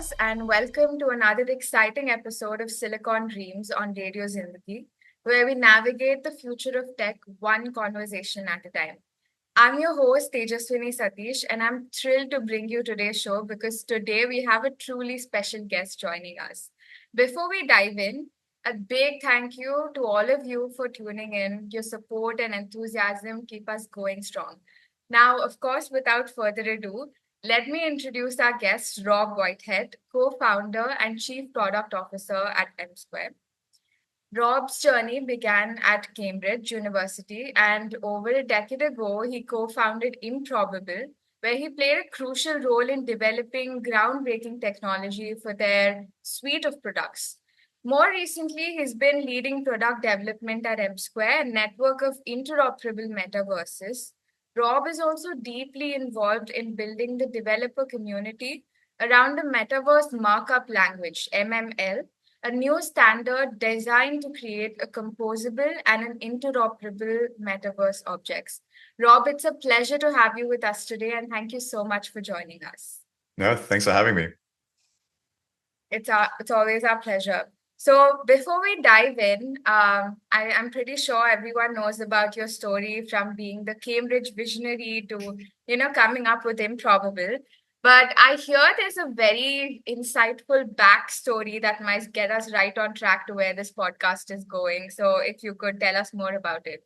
listeners, and welcome to another exciting episode of Silicon Dreams on Radio Zindagi, where we navigate the future of tech one conversation at a time. I'm your host, Tejaswini Satish, and I'm thrilled to bring you today's show because today we have a truly special guest joining us. Before we dive in, a big thank you to all of you for tuning in. Your support and enthusiasm keep us going strong. Now, of course, without further ado, let me introduce our guest, Rob Whitehead, co founder and chief product officer at M Square. Rob's journey began at Cambridge University, and over a decade ago, he co founded Improbable, where he played a crucial role in developing groundbreaking technology for their suite of products. More recently, he's been leading product development at M Square, a network of interoperable metaverses. Rob is also deeply involved in building the developer community around the Metaverse Markup Language, MML, a new standard designed to create a composable and an interoperable metaverse objects. Rob, it's a pleasure to have you with us today, and thank you so much for joining us. No, thanks for having me. It's always our pleasure. So before we dive in, I'm pretty sure everyone knows about your story from being the Cambridge visionary to, coming up with Improbable. But I hear there's a very insightful backstory that might get us right on track to where this podcast is going. So if you could tell us more about it.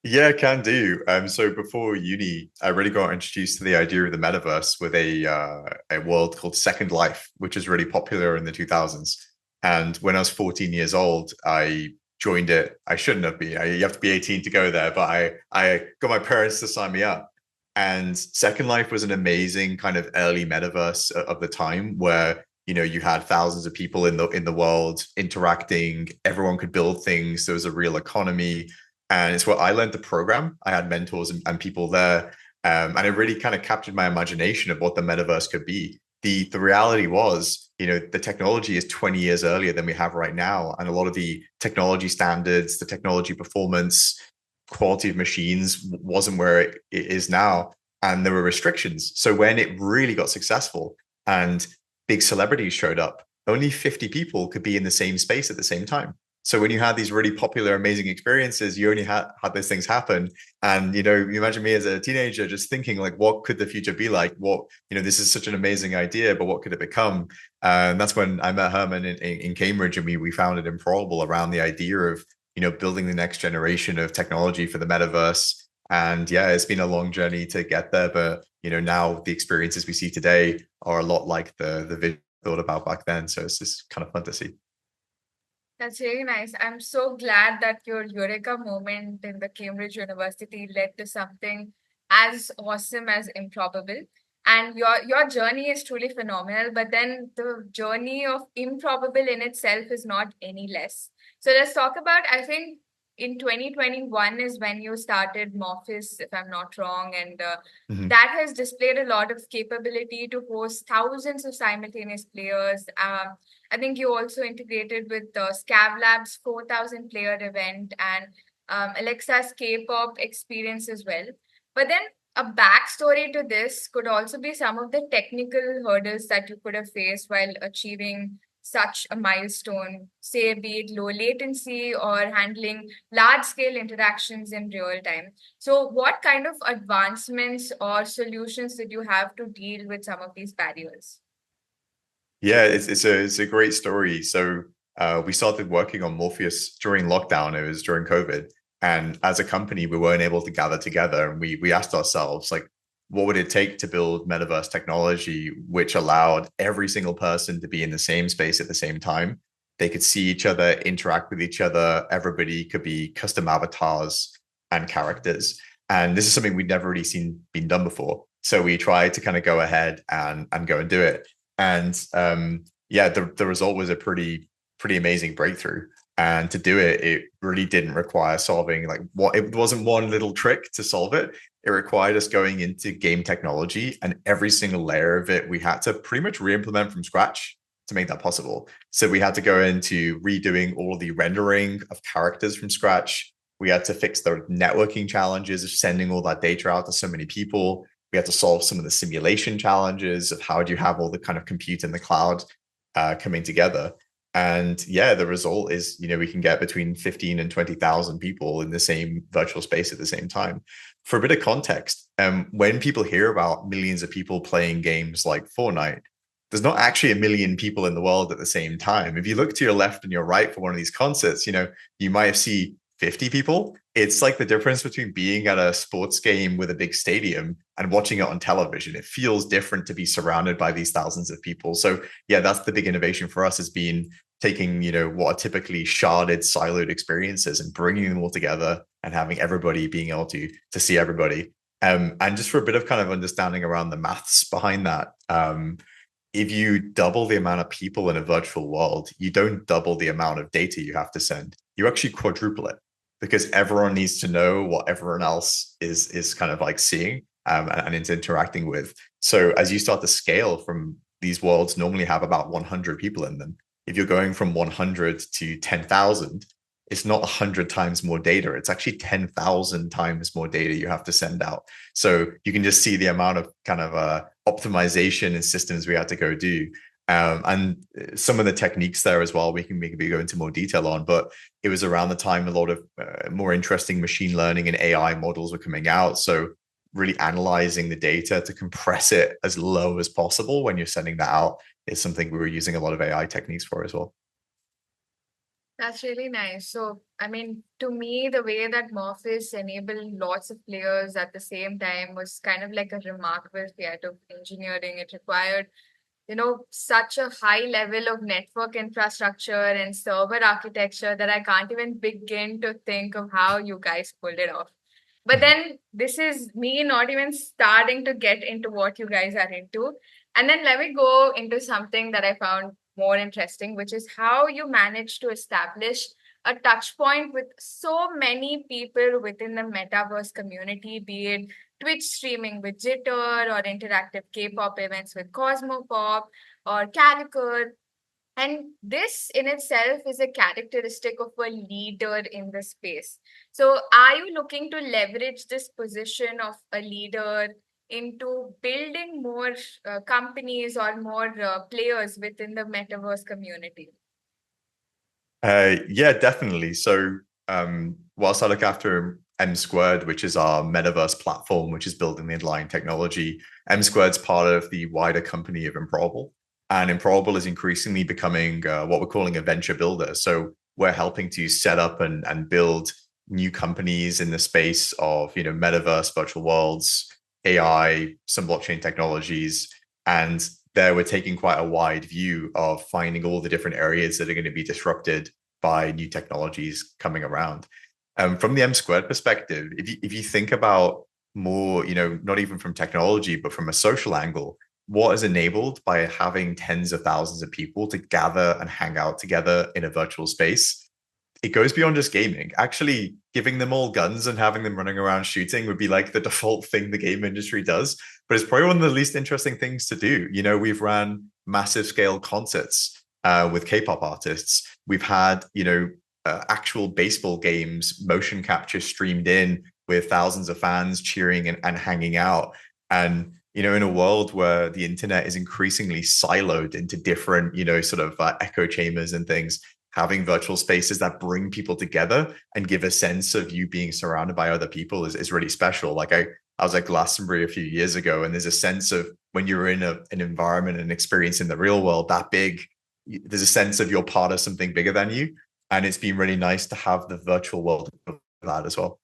Yeah, can do. So before uni, I really got introduced to the idea of the metaverse with a world called Second Life, which is really popular in the 2000s. And when I was 14 years old, I joined it. I shouldn't have been. You have to be 18 to go there, but I got my parents to sign me up. And Second Life was an amazing kind of early metaverse of the time where you had thousands of people in the world interacting. Everyone could build things. There was a real economy. And it's where I learned to program. I had mentors and people there. And it really kind of captured my imagination of what the metaverse could be. The reality was, the technology is 20 years earlier than we have right now. And a lot of the technology standards, the technology performance, quality of machines wasn't where it is now. And there were restrictions. So when it really got successful and big celebrities showed up, only 50 people could be in the same space at the same time. So when you had these really popular, amazing experiences, you only had those things happen. And, you imagine me as a teenager just thinking like, what could the future be like? This is such an amazing idea, but what could it become? And that's when I met Herman in Cambridge, and we founded Improbable around the idea of, building the next generation of technology for the metaverse. And yeah, it's been a long journey to get there. But, now the experiences we see today are a lot like the vision I thought about back then. So it's just kind of fun to see. That's really nice. I'm so glad that your Eureka moment in the Cambridge University led to something as awesome as Improbable. And your journey is truly phenomenal, but then the journey of Improbable in itself is not any less. So let's talk about, I think in 2021 is when you started Morphis, if I'm not wrong, and that has displayed a lot of capability to host thousands of simultaneous players. I think you also integrated with Scav Lab's 4,000 player event and Alexa's K-pop experience as well. But then a backstory to this could also be some of the technical hurdles that you could have faced while achieving such a milestone, say be it low latency or handling large scale interactions in real time. So what kind of advancements or solutions did you have to deal with some of these barriers? Yeah, it's a great story. So we started working on Morpheus during lockdown. It was during COVID. And as a company, we weren't able to gather together. And we asked ourselves, like, what would it take to build metaverse technology, which allowed every single person to be in the same space at the same time? They could see each other, interact with each other. Everybody could be custom avatars and characters. And this is something we'd never really seen been done before. So we tried to kind of go ahead and go and do it. And yeah, the result was a pretty amazing breakthrough. And to do it, it really didn't require solving it wasn't one little trick to solve it. It required us going into game technology, and every single layer of it we had to pretty much re-implement from scratch to make that possible. So we had to go into redoing all of the rendering of characters from scratch. We had to fix the networking challenges of sending all that data out to so many people. We had to solve some of the simulation challenges of how do you have all the kind of compute in the cloud coming together. And yeah, the result is, we can get between 15 and 20,000 people in the same virtual space at the same time. For a bit of context, when people hear about millions of people playing games like Fortnite, there's not actually a million people in the world at the same time. If you look to your left and your right for one of these concerts, you might see 50 people. It's like the difference between being at a sports game with a big stadium and watching it on television. It feels different to be surrounded by these thousands of people. So yeah, that's the big innovation for us, has been taking, what are typically sharded, siloed experiences and bringing them all together and having everybody being able to see everybody. And just for a bit of kind of understanding around the maths behind that, if you double the amount of people in a virtual world, you don't double the amount of data you have to send. You actually quadruple it, because everyone needs to know what everyone else is kind of like seeing and is interacting with. So as you start to scale from, these worlds normally have about 100 people in them. If you're going from 100 to 10,000, it's not 100 times more data. It's actually 10,000 times more data you have to send out. So you can just see the amount of kind of optimization and systems we had to go do. And some of the techniques there as well, we can maybe go into more detail on, but it was around the time a lot of more interesting machine learning and AI models were coming out. So really analyzing the data to compress it as low as possible when you're sending that out is something we were using a lot of AI techniques for as well. That's really nice. So, I mean, to me, the way that Morpheus enabled lots of players at the same time was kind of like a remarkable feat of engineering. It required, such a high level of network infrastructure and server architecture that I can't even begin to think of how you guys pulled it off. But then this is me not even starting to get into what you guys are into. And then let me go into something that I found more interesting, which is how you manage to establish a touch point with so many people within the metaverse community, be it Twitch streaming with Jitter or interactive K-pop events with Cosmopop or Caricature. And this in itself is a characteristic of a leader in the space. So, are you looking to leverage this position of a leader into building more companies or more players within the metaverse community? Yeah, definitely. So, whilst I look after M Squared, which is our metaverse platform, which is building the underlying technology, M Squared's part of the wider company of Improbable. And Improbable is increasingly becoming what we're calling a venture builder. So, we're helping to set up and build new companies in the space of, metaverse, virtual worlds, AI, some blockchain technologies. And there we're taking quite a wide view of finding all the different areas that are going to be disrupted by new technologies coming around. From the M Squared perspective, if you think about more, not even from technology, but from a social angle, what is enabled by having tens of thousands of people to gather and hang out together in a virtual space, it goes beyond just gaming. Actually, giving them all guns and having them running around shooting would be like the default thing the game industry does. But it's probably one of the least interesting things to do. We've ran massive scale concerts with K-pop artists. We've had, actual baseball games, motion capture streamed in with thousands of fans cheering and hanging out. And, in a world where the internet is increasingly siloed into different, sort of echo chambers and things, having virtual spaces that bring people together and give a sense of you being surrounded by other people is really special. Like I was at Glastonbury a few years ago, and there's a sense of when you're in an environment and experience in the real world that big, there's a sense of you're part of something bigger than you. And it's been really nice to have the virtual world of that as well.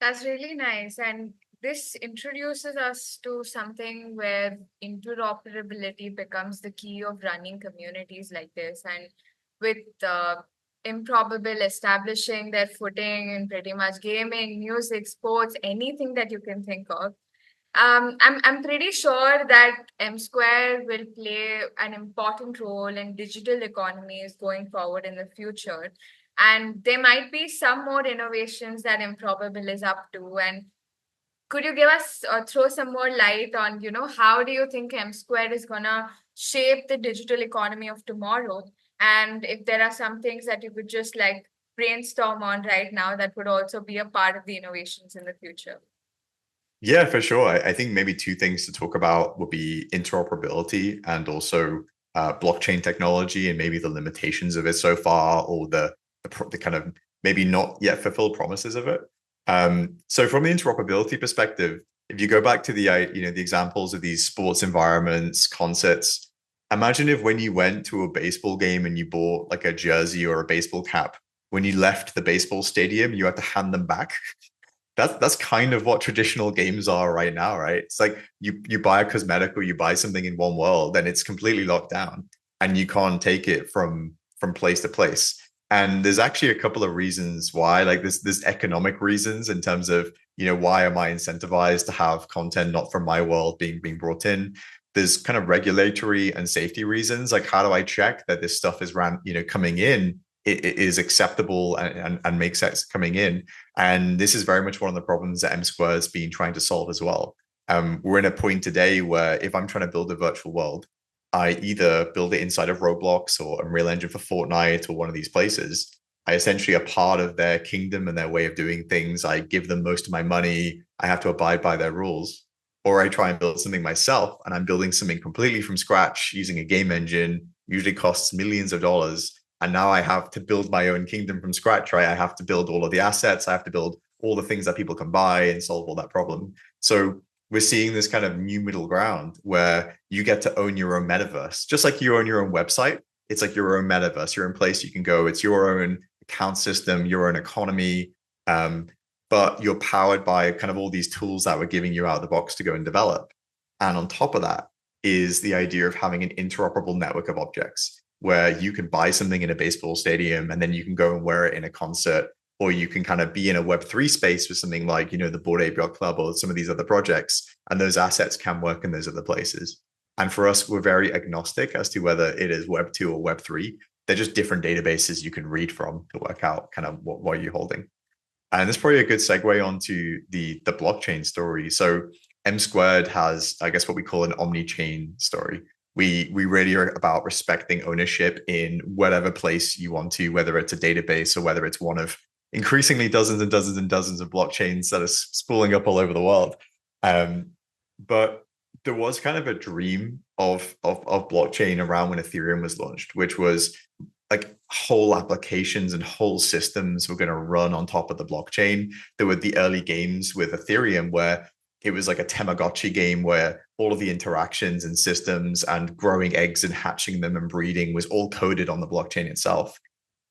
That's really nice. And this introduces us to something where interoperability becomes the key of running communities like this. And with Improbable establishing their footing in pretty much gaming, music, sports, anything that you can think of. I'm pretty sure that M Square will play an important role in digital economies going forward in the future. And there might be some more innovations that Improbable is up to. And could you give us throw some more light on, how do you think M Square is gonna shape the digital economy of tomorrow? And if there are some things that you could just like brainstorm on right now that would also be a part of the innovations in the future. Yeah, for sure. I think maybe two things to talk about would be interoperability and also blockchain technology and maybe the limitations of it so far, or the kind of maybe not yet fulfilled promises of it. So from the interoperability perspective, if you go back to the examples of these sports environments, concerts, imagine if when you went to a baseball game and you bought like a jersey or a baseball cap, when you left the baseball stadium, you had to hand them back. That's kind of what traditional games are right now, right? It's like you buy a cosmetic or you buy something in one world, and it's completely locked down, and you can't take it from place to place. And there's actually a couple of reasons why, like there's economic reasons in terms of, why am I incentivized to have content not from my world being brought in? There's kind of regulatory and safety reasons, like how do I check that this stuff is coming in, it is acceptable and makes sense coming in. And this is very much one of the problems that M Squared's been trying to solve as well. We're in a point today where if I'm trying to build a virtual world, I either build it inside of Roblox or Unreal Engine for Fortnite or one of these places. I essentially are part of their kingdom and their way of doing things. I give them most of my money. I have to abide by their rules. Or I try and build something myself, and I'm building something completely from scratch using a game engine, usually costs millions of dollars, and now I have to build my own kingdom from scratch, right? I have to build all of the assets. I have to build all the things that people can buy and solve all that problem. So we're seeing this kind of new middle ground where you get to own your own metaverse, just like you own your own website. It's like your own metaverse, your own place you can go. It's your own account system, your own economy. But you're powered by kind of all these tools that we're giving you out of the box to go and develop. And on top of that is the idea of having an interoperable network of objects where you can buy something in a baseball stadium and then you can go and wear it in a concert, or you can kind of be in a Web3 space with something like, the Bored Ape Yacht Club or some of these other projects, and those assets can work in those other places. And for us, we're very agnostic as to whether it is Web2 or Web3. They're just different databases you can read from to work out kind of what you're holding. And that's probably a good segue onto the blockchain story. So M Squared has, I guess, what we call an omni-chain story. We really are about respecting ownership in whatever place you want to, whether it's a database or whether it's one of increasingly dozens and dozens and dozens of blockchains that are spooling up all over the world. But there was kind of a dream of blockchain around when Ethereum was launched, which was like whole applications and whole systems were going to run on top of the blockchain. There were the early games with Ethereum where it was like a Tamagotchi game where all of the interactions and systems and growing eggs and hatching them and breeding was all coded on the blockchain itself.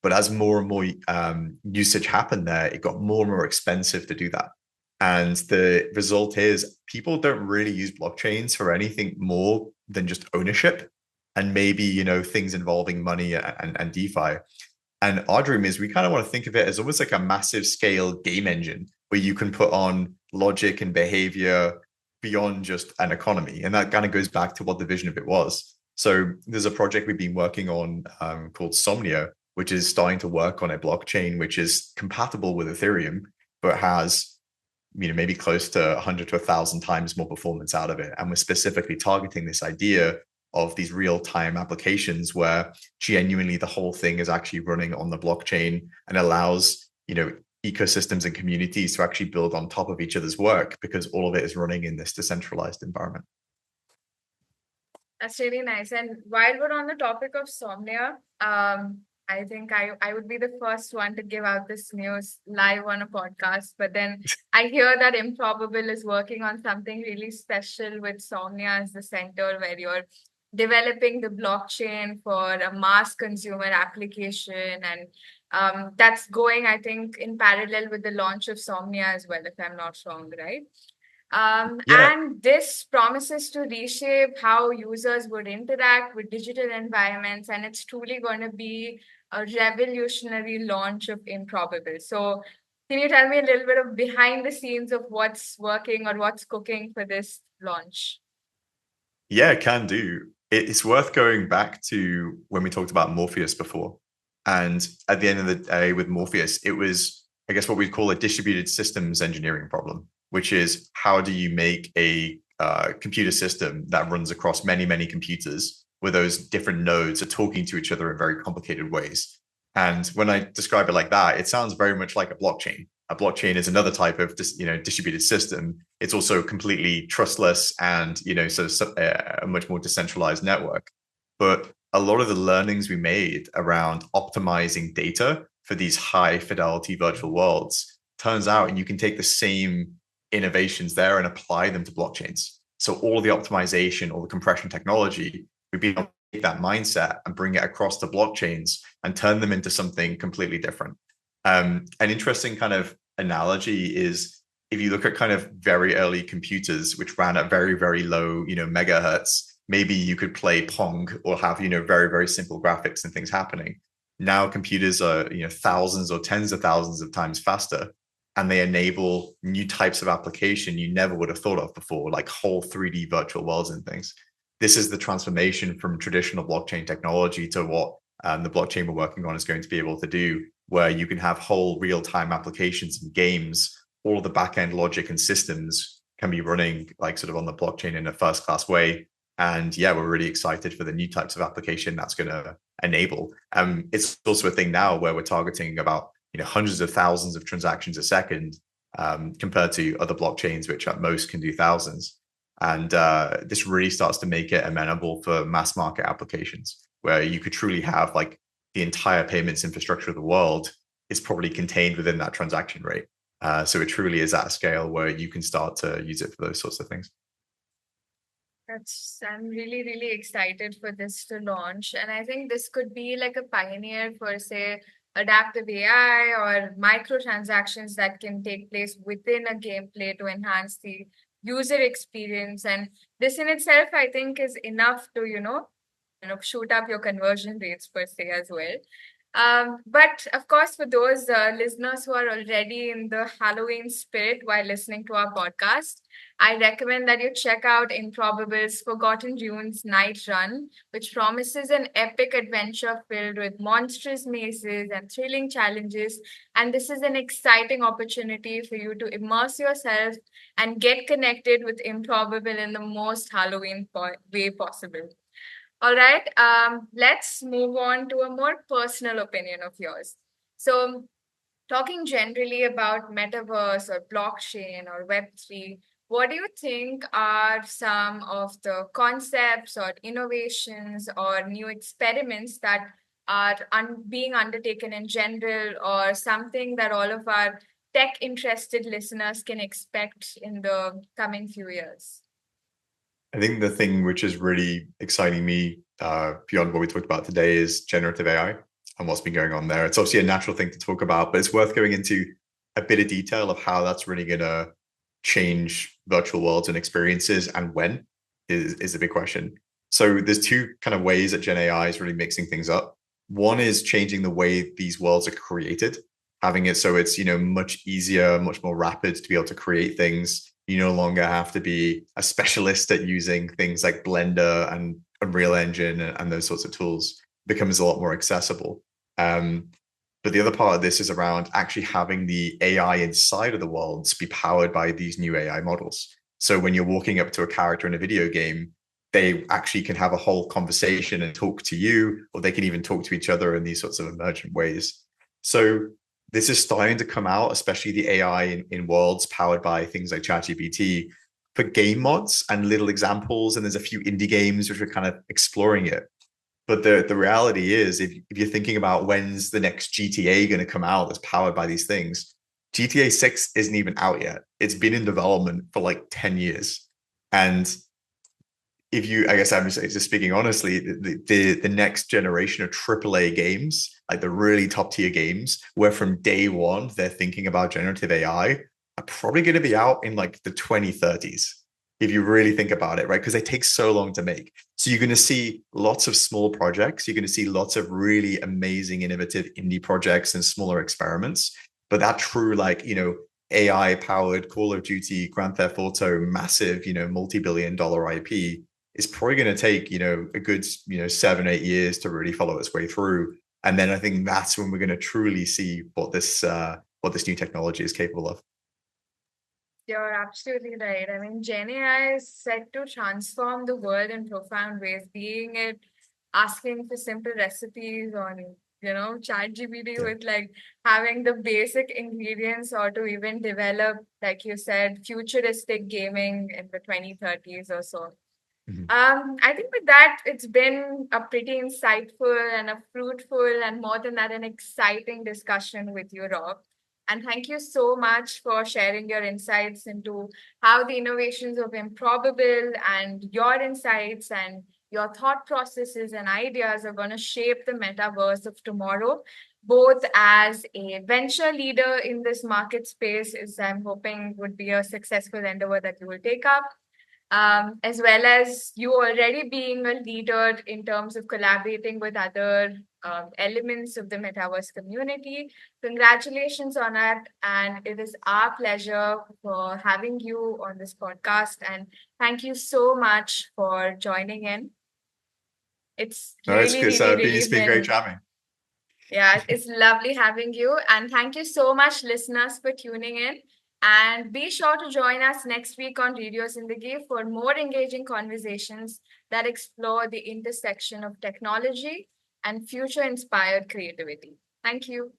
But as more and more usage happened there, it got more and more expensive to do that. And the result is people don't really use blockchains for anything more than just ownership and maybe, things involving money and DeFi. And our dream is we kind of want to think of it as almost like a massive scale game engine where you can put on logic and behavior beyond just an economy. And that kind of goes back to what the vision of it was. So there's a project we've been working on called Somnia, which is starting to work on a blockchain which is compatible with Ethereum, but has maybe close to 100 to 1,000 times more performance out of it. And we're specifically targeting this idea of these real-time applications where genuinely the whole thing is actually running on the blockchain and allows, ecosystems and communities to actually build on top of each other's work because all of it is running in this decentralized environment. That's really nice. And while we're on the topic of Somnia, I think I would be the first one to give out this news live on a podcast. But then I hear that Improbable is working on something really special with Somnia as the center, where you're developing the blockchain for a mass consumer application. And that's going, I think, in parallel with the launch of Somnia as well, if I'm not wrong, right? Yeah, And this promises to reshape how users would interact with digital environments, and it's truly going to be a revolutionary launch of Improbable. So, can you tell me a little bit of behind the scenes of what's working or what's cooking for this launch? yeah, can do. It's worth going back to when we talked about Morpheus before. And at the end of the day, with Morpheus, it was, I guess, what we'd call a distributed systems engineering problem, which is how do you make a computer system that runs across many, many computers where those different nodes are talking to each other in very complicated ways. And when I describe it like that, it sounds very much like a blockchain. a blockchain is another type of distributed system. It's also completely trustless and so a much more decentralized network. But a lot of the learnings we made around optimizing data for these high fidelity virtual worlds turns out, and you can take the same innovations there and apply them to blockchains. So all the optimization, all the compression technology, we've been able to take that mindset and bring it across to blockchains and turn them into something completely different. An interesting kind of analogy is if you look at kind of very early computers, which ran at very, very low, megahertz, maybe you could play Pong or have, very, very simple graphics and things happening. Now computers are, thousands or tens of thousands of times faster, and they enable new types of application you never would have thought of before, like whole 3D virtual worlds and things. This is the transformation from traditional blockchain technology to what the blockchain we're working on is going to be able to do, where you can have whole real-time applications and games. All of the back-end logic and systems can be running like sort of on the blockchain in a first-class way. And yeah, we're really excited for the new types of application that's going to enable. It's also a thing now where we're targeting about hundreds of thousands of transactions a second, compared to other blockchains, which at most can do thousands. And this really starts to make it amenable for mass market applications, where you could truly have like the entire payments infrastructure of the world is probably contained within that transaction rate. So it truly is at a scale where you can start to use it for those sorts of things. I'm really, really excited for this to launch. And I think this could be like a pioneer for, say, adaptive AI or microtransactions that can take place within a gameplay to enhance the user experience. And this in itself, I think, is enough to, shoot up your conversion rates per se as well. But of course, for those listeners who are already in the Halloween spirit while listening to our podcast, I recommend that you check out Improbable's Forgotten Dunes Night Run, which promises an epic adventure filled with monstrous mazes and thrilling challenges. And this is an exciting opportunity for you to immerse yourself and get connected with Improbable in the most Halloween way possible. All right, let's move on to a more personal opinion of yours. So, talking generally about metaverse or blockchain or Web3, what do you think are some of the concepts or innovations or new experiments that are being undertaken in general, or something that all of our tech interested listeners can expect in the coming few years? I think the thing which is really exciting me, beyond what we talked about today, is generative AI and what's been going on there. It's obviously a natural thing to talk about, but it's worth going into a bit of detail of how that's really going to change virtual worlds and experiences, and when is the big question. So there's two kind of ways that Gen AI is really mixing things up. One is changing the way these worlds are created, having it so it's much easier, much more rapid to be able to create things. You no longer have to be a specialist at using things like Blender and Unreal Engine and those sorts of tools. It becomes a lot more accessible. But the other part of this is around actually having the AI inside of the worlds be powered by these new AI models. So when you're walking up to a character in a video game, they actually can have a whole conversation and talk to you, or they can even talk to each other in these sorts of emergent ways. So this is starting to come out, especially the AI in worlds powered by things like ChatGPT, for game mods and little examples. And there's a few indie games which are kind of exploring it. But the reality is, if you're thinking about when's the next GTA going to come out that's powered by these things, GTA 6 isn't even out yet. It's been in development for like 10 years. And if you, I guess I'm just speaking honestly, the next generation of AAA games, like the really top tier games, where from day one they're thinking about generative AI, are probably going to be out in like the 2030s, if you really think about it, right? Because they take so long to make. So you're going to see lots of small projects. You're going to see lots of really amazing, innovative indie projects and smaller experiments. But that true, like, AI powered Call of Duty, Grand Theft Auto, massive, multi-billion-dollar IP is probably going to take, a good, 7-8 years to really follow its way through. And then I think that's when we're going to truly see what this new technology is capable of. You're absolutely right. I mean, Gen AI is set to transform the world in profound ways, being it asking for simple recipes on ChatGPT Yeah. with like having the basic ingredients or to even develop, like you said, futuristic gaming in the 2030s or so. Mhm. I think with that, it's been a pretty insightful and a fruitful and more than that, an exciting discussion with you, Rob. And thank you so much for sharing your insights into how the innovations of Improbable and your insights and your thought processes and ideas are going to shape the metaverse of tomorrow, both as a venture leader in this market space, is I'm hoping would be a successful endeavor that you will take up, as well as you already being a leader in terms of collaborating with other elements of the metaverse community. Congratulations on that. And it is our pleasure for having you on this podcast. And thank you so much for joining in. It's No, really, really, really it's been great been, chatting. yeah, it's lovely having you. And thank you so much, listeners, for tuning in. And be sure to join us next week on Radio Zindagi for more engaging conversations that explore the intersection of technology and future inspired creativity. Thank you.